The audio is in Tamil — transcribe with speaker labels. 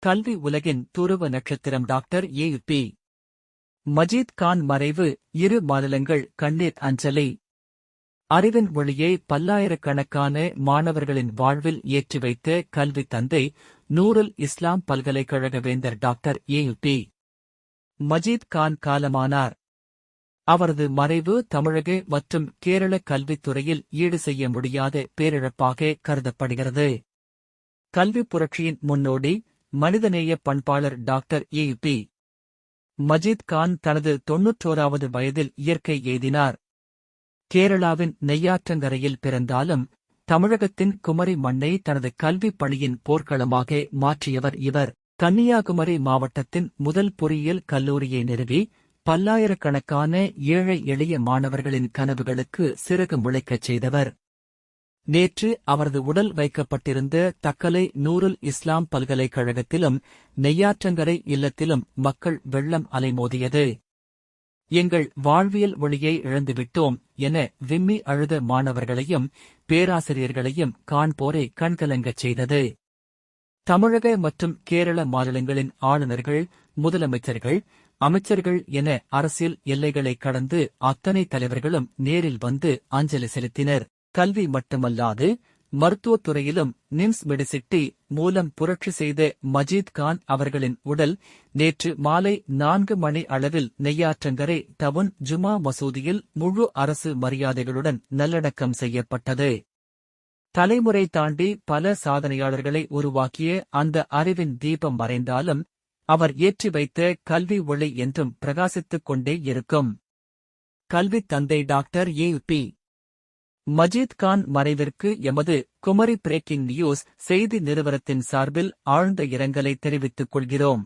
Speaker 1: கல்வி உலகின் துருவ நட்சத்திரம் டாக்டர் ஏ.பி. மஜீத் கான் மறைவு 2 மாநிலங்கள் கண்ணீர் அஞ்சலி. அறிவின் ஒளியை பல்லாயிரக்கணக்கான மாணவர்களின் வாழ்வில் ஏற்றி வைத்த கல்வி தந்தை நூருல் இஸ்லாம் பல்கலைக்கழக வேந்தர் டாக்டர் ஏ.பி. மஜீத் கான் காலமானார். அவரது மறைவு தமிழக மற்றும் கேரள கல்வித்துறையில் ஈடு செய்ய முடியாத பேரிழப்பாக கருதப்படுகிறது. கல்விப் புரட்சியின் முன்னோடி மனிதநேய பண்பாளர் டாக்டர் ஏ.பி. மஜீத் கான் தனது 91வது வயதில் இயற்கை எய்தினார். கேரளாவின் நெய்யாற்றங்கரையில் பிறந்தாலும் தமிழகத்தின் குமரி மண்ணை தனது கல்விப் பணியின் போர்க்களமாக மாற்றியவர் இவர். கன்னியாகுமரி மாவட்டத்தின் முதல் பொறியியல் கல்லூரியை நிறுவி பல்லாயிரக்கணக்கான ஏழை எளிய மாணவர்களின் கனவுகளுக்கு சிறகு முளைக்கச் செய்தவர். நேற்று அவரது உடல் வைக்கப்பட்டிருந்த தக்கலை நூருல் இஸ்லாம் பல்கலைக்கழகத்திலும் நெய்யாற்றங்கரை இல்லத்திலும் மக்கள் வெள்ளம் அலைமோதியது. எங்கள் வாழ்வியல் ஒளியை இழந்துவிட்டோம் என விம்மி அழுத மாணவர்களையும் பேராசிரியர்களையும் காண்போரை கண்கலங்கச் செய்தது. தமிழக மற்றும் கேரள மாநிலங்களின் ஆளுநர்கள், முதலமைச்சர்கள், அமைச்சர்கள் என அரசியல் எல்லைகளை கடந்து அத்தனை தலைவர்களும் நேரில் வந்து அஞ்சலி செலுத்தினர். கல்வி மட்டுமல்லாது மருத்துவத் துறையிலும் நிம்ஸ் மெடிசிட்டி மூலம் புரட்சி செய்த மஜீத் கான் அவர்களின் உடல் நேற்று மாலை 4 மணி அளவில் நெய்யாற்றங்கரை டவுன் ஜுமா மசூதியில் முழு அரசு மரியாதைகளுடன் நல்லடக்கம் செய்யப்பட்டது. தலைமுறை தாண்டி பல சாதனையாளர்களை உருவாக்கிய அந்த அறிவின் தீபம் மறைந்தாலும் அவர் ஏற்றி வைத்த கல்வி ஒளி என்றும் பிரகாசித்துக் கொண்டே இருக்கும். கல்வித் தந்தை டாக்டர் ஏ.பி. மஜீத் கான் மறைவிற்கு எமது குமரி பிரேக்கிங் நியூஸ் செய்தி நிறுவனத்தின் சார்பில் ஆழ்ந்த இரங்கலை தெரிவித்துக் கொள்கிறோம்.